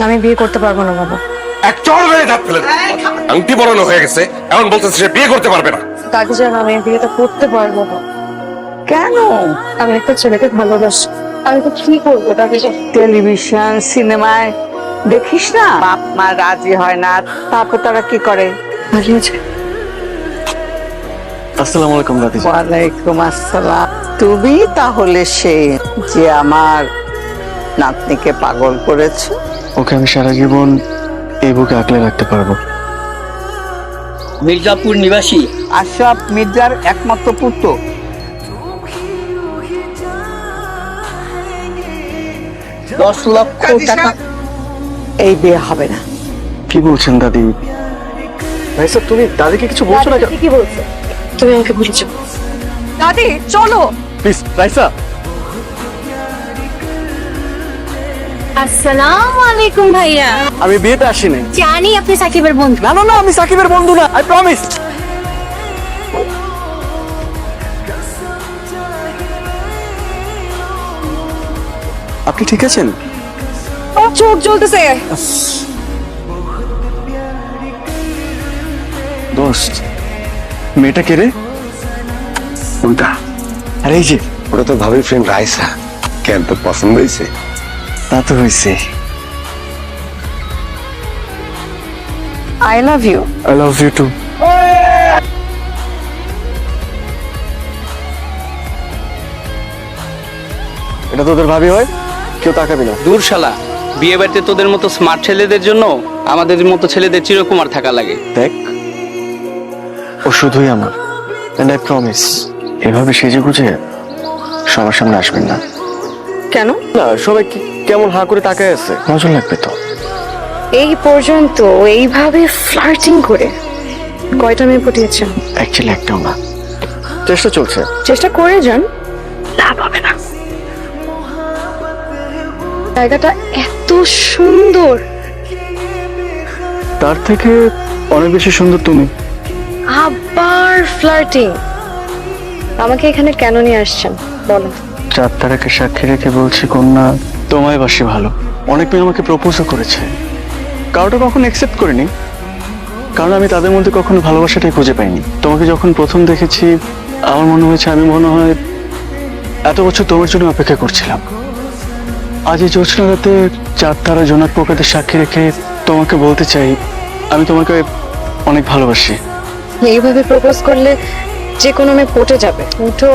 আমি বিয়ে করতে পারবো না বাবা। এক চড় মেরে দাঁত ফেলে দেব। আংটি পরানো হয়ে গেছে, এমন বলতেছে সে বিয়ে করতে পারবে না। কাকে জানো আমি বিয়েটা করতে পারবো না। কেন? আমি একটা ছেলেকে ভালোবাসি, আমি তো কি করবো তাকে? টেলিভিশন সিনেমায় দেখিস না, বাপ মা রাজি হয় না, তারপর তারা কি করে? পালিয়েছে। আসসালামু আলাইকুম দাদি। ওয়ালাইকুম আসসালাম। তুমি তাহলে সে যে আমার নাতনিকে পাগল করেছে? ওকে আমি সারা জীবন এই বুকে আঁকলে রাখতে পারবো। মির্জাপুর নিবাসী আশরাফ মির্জার একমাত্র পুত্র। $10,00,000 এই বিয়ে হবে না। কি বলছেন দাদি? ভাই স্যার, তুমি দাদিকে কিছু বলছো না? কি বলছো? তুমি আমাকে বলেছো দাদি চলো। প্লিজ রাইসা। আসসালামু আলাইকুম ভাইয়া। আমি বিয়েতে আসিনি। জানি আপনি সাকিবের বন্ধু। না না না, আমি সাকিবের বন্ধু না, আই প্রমিস। আপনি ঠিক আছেন? আমার চোখ জ্বলতেছে। দোস্ত, মেয়েটা কে রে? ওটা আরে এই যে, ওটা তো ভাবি ফ্রেন্ড রাইসা। কেন, তোর পছন্দ হয়েছে? তা তো হয়েছে। I love you. I love you too. এটা তোদের ভাবি হয়? কেউ তাকাবি না। দূর শালা, বিয়ে বাড়িতে তোদের মতো স্মার্ট ছেলেদের জন্য আমাদের মতো ছেলেদের চিরকুমার থাকা লাগে। দেখ, ও শুধুই আমার, এন্ড আই প্রমিস এভাবে সেজে গুজে সবার সামনে আসবেন না। কেন? না, সবাই কেমন হাঁ করে তাকায় আছে, নজর লাগবে তো। এই পর্যন্ত এইভাবে ফ্লার্টিং করে কয়টা মেয়ে পটিয়েছেন? অ্যাকচুয়ালি একটাও না, চেষ্টা চলছে। চেষ্টা করে যান, লাভ হবে না। জায়গাটা এত সুন্দর। তার থেকে অনেক বেশি সুন্দর তুমি। আবার ফ্লার্টিং। আমাকে এখানে কেন নিয়ে আসছেন বলো? চার তারাকে সাক্ষী রেখে বলছি কন্যা, তোমায় বাসি ভালো। অনেক মেয়ে আমাকে প্রপোজও করেছে, কারোটা কখনো অ্যাকসেপ্ট করিনি, কারণ আমি তাদের মধ্যে কখনো ভালোবাসাটাই খুঁজে পাইনি। তোমাকে যখন প্রথম দেখেছি আমার মনে হয়েছে আমি মনে হয় এত বছর তোমার জন্য অপেক্ষা করছিলাম। আজ এই জ্যোৎস্না রাতে চার তারা জোনাক পোকাদের সাক্ষী রেখে তোমাকে বলতে চাই আমি তোমাকে অনেক ভালোবাসি। এইভাবে প্রপোজ করলে যে কোনো মেয়ে পটে যাবে। উঠো।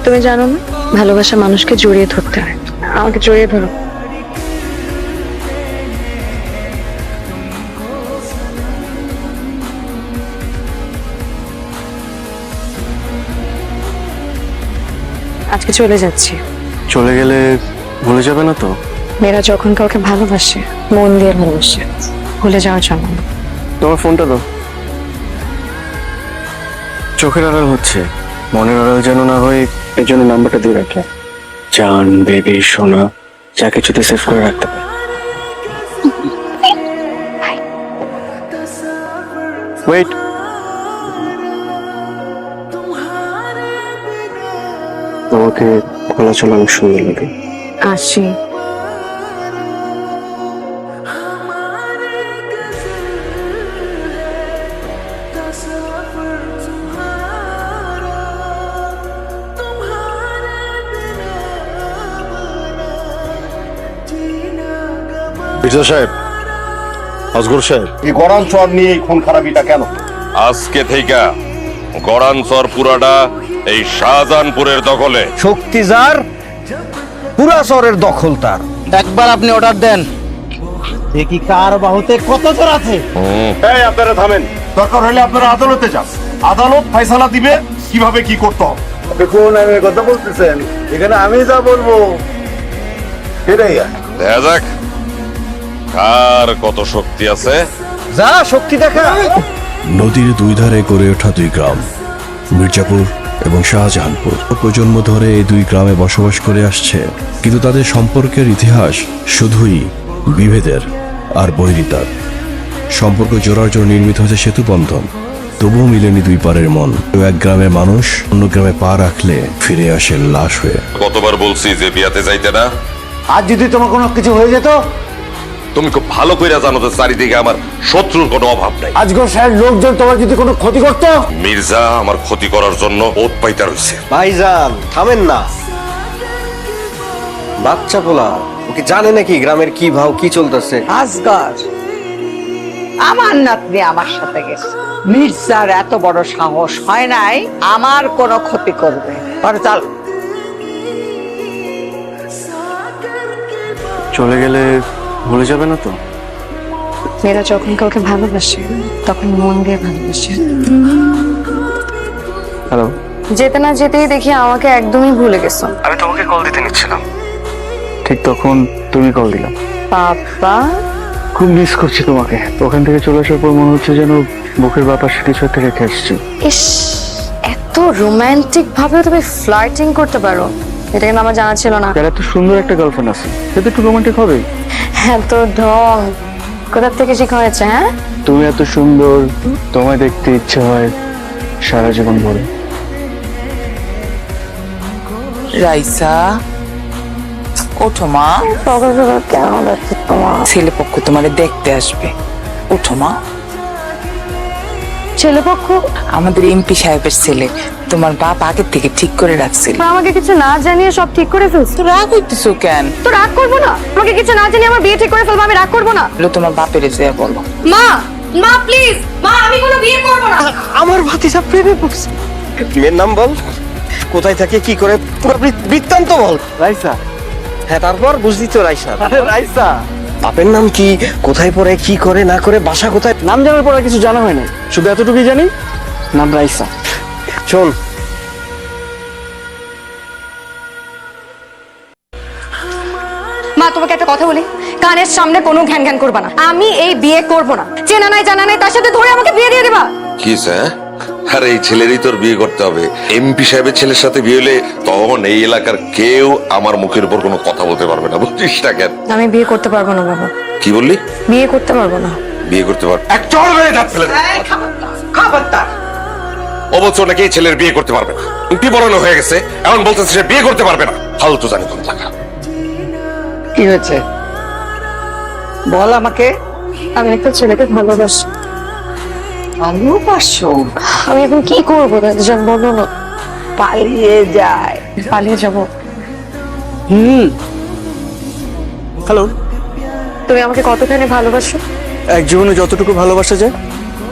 তুমি জানো না, ভালোবাসা মানুষকে জড়িয়ে ধরতে হয়। আমাকে জড়িয়ে ধরো। আজকে চলে যাচ্ছি। চলে গেলে ভুলে যাবে না তো? মেয়েরা যখন কাউকে ভালোবাসে মন দিয়ে ভালোবাসে, ভুলে যাওয়ার জন্য না। তোমার ফোনটা দাও। চোখের আড়াল হচ্ছে, মনের আড়াল যেন না হয়, এই জন্য নাম্বারটা দিয়ে রাখে। জান, বেবি, সোনা, যা কিছুতে সেভ করে রাখতে পারে। ওয়েট, তোমাকে খোলা চলা অনেক সুন্দর লাগে। আসি। মির্জা সাহেব, আজগর সাহেব, এই গরান চর নিয়ে এই খুন খারাপিটা কেন? আজকে থেকে গড়ানচর পুরাটা এই শাহজাহানপুরের দখলে। শক্তি যার, পুরা শহরের দখল তার। একবার আপনি অর্ডার দেন, দেখি কার বাহুতে কত জোর আছে। এই আপনারা থামেন, দরকার হলে আপনারা আদালতে যান, আদালত ফয়সালা দিবে কিভাবে কি করতে হবে। কোন আমি কথা বলতেছেন? এখানে আমি যা বলবো সেটাই। দেখা যাক কার কত শক্তি আছে। যা শক্তি দেখা। নদীর দুই ধারে গড়ে ওঠা দুই গ্রাম, মির্জাপুর এবং শাহজাহানপুর। প্রজন্ম ধরে এই দুই গ্রামে বসবাস করে আসছে, কিন্তু তাদের সম্পর্কের ইতিহাস শুধুই বিভেদের আর বৈরিতার। সম্পর্ক জোড়ার জন্য নির্মিত হয়েছে সেতু বন্ধন, তবুও মিলেনি দুই পারের মন। এক গ্রামের মানুষ অন্য গ্রামে পা রাখলে ফিরে আসে লাশ হয়ে। কতবার বলছি যে বিয়াতে যাইতে না। আর যদি তোমার কোনো কিছু হয়ে যেত তুমি খুব ভালো করে জানো যে চারিদিকে আমার শত্রুর কোনো অভাব নাই। আজকের স্যার লোকজন তোমার যদি কোনো ক্ষতি করতো। মির্জা আমার ক্ষতি করার জন্য ওত পাইতা রয়েছে। ভাইজান থামেন না, বাচ্চা পোলা ওকে জানে নাকি গ্রামের কি ভাও কি চলতেছে। আজগর আমার নাতনি আমার সাথে গেছে, মির্জার এত বড় সাহস হয় নাই আমার কোনো ক্ষতি করবে। আর চল চলে গেলে ভুলে যাবে না তো? মেয়েরা যখন কাউকে ভালোবাসে তখন মন দিয়ে ভালোবাসে। হ্যালো, যেতে না যেতেই দেখি আমাকে একদমই ভুলে গেছো। আমি তোমাকে কল দিতে নিচ্ছিলাম, ঠিক তখন তুমি কল দিলাম। বাবা, খুব মিস করছি তোমাকে। ওখান থেকে চলে আসার পর মনে হচ্ছে যেন বুকের বাতাসে কিছু একটা রেখে আসছি। ইস, এত রোমান্টিক ভাবে তুমি ফ্লার্টিং করতে পারো, এটা কিন্তু আমার জানা ছিল না। যার এত সুন্দর একটা গার্লফ্রেন্ড আছে সে তো একটু রোমান্টিক হবে। এত ঢং কোথা থেকে শেখা হয়েছে? হ্যাঁ, তুমি এত সুন্দর, তোমায় দেখতে ইচ্ছে হয় সারা জীবন ভরে। রাইসা, ওঠো মা, সকাল সকাল কেমন লাগছে তোমার? ছেলে পক্ষ তোমারে দেখতে আসবে। ওঠো মা। ছেলেপক্ষ? আমাদের এমপি সাহেবের ছেলে, তোমার বাপ আগের থেকে ঠিক করে রাখছিল। আমাকে কিছু না জানিয়ে সব ঠিক করে ফেলছো? তো রাগ হইতেছো কেন? তো রাগ করবো না? আমাকে কিছু না জানিয়ে আমার বিয়ে ঠিক করে ফেলবো, আমি রাগ করবো না? বলো, তোমার বাপের এসে বলো। মা, মা প্লিজ, মা আমি কোনো বিয়ে করবো না। আমার ভাতিজা প্রেমে পড়ছে। মেয়ের নাম বল, কোথায় থাকে কি করে, পুরো বৃত্তান্ত বল। রাইসা? হ্যাঁ তারপর বুঝলি তো রাইসা। রাইসা বাপের নাম কি, কোথায় পড়ে, কি করে না করে, বাসা কোথায়। নাম জানার পর আর কিছু জানা হয় না, শুধু এতটুকুই জানি নাম রাইসা। শোন, মা তোমাকে একটা কথা বলি, কানের সামনে কোনো ঘ্যান ঘ্যান করবা না। আমি এই বিয়ে করবো না, চেনা নাই জানা নাই তার সাথে ধরে আমাকে বিয়ে দিয়ে দেবা। কি স্যার? আরে এই ছেলেরই তোর বিয়ে করতে হবে। এমপি সাহেবের ছেলের সাথে বিয়ে হলে তখন এই এলাকার কেউ আমার মুখের উপর কোনো কথা বলতে পারবে না, বুঝছিস না কেন? আমি বিয়ে করতে পারবো না বাবা, কি বললি? বিয়ে করতে পারবো না। বিয়ে করতে পার? এক চড় মেরে দাঁত ফেলে দেব। খবরদার। ও বলছে নাকি এই ছেলের বিয়ে করতে পারবে না, এমপি বড় হয়ে গেছে, এমন বলতেছে সে বিয়ে করতে পারবে না। ফালতু জানি কোন টাকা। কি হয়েছে বল আমাকে। আমি একটা ছেলেকে ভালোবাসি। ভালোবাসো? আমি এখন কি করবো দাদিজান বলো না। পালিয়ে যায়। পালিয়ে যাবো? হ্যালো, তুমি আমাকে কতখানি ভালোবাসো? এক জীবনে যতটুকু ভালোবাসা যায়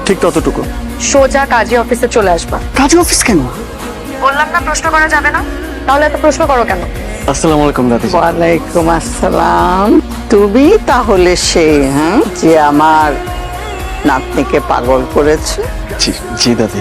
ঠিক ততটুকু। সোজা কাজী অফিসে চলে আসবা। কাজী অফিস কেন? বললাম না প্রশ্ন করা যাবে না, তাহলে এত প্রশ্ন করো কেন? আসসালামু আলাইকুম দাদি। ওয়ালাইকুম আসসালাম। তুমি তাহলে সে, হ্যাঁ, যে আমার নাতনিকে পাগল করেছে? জি জি দাদি।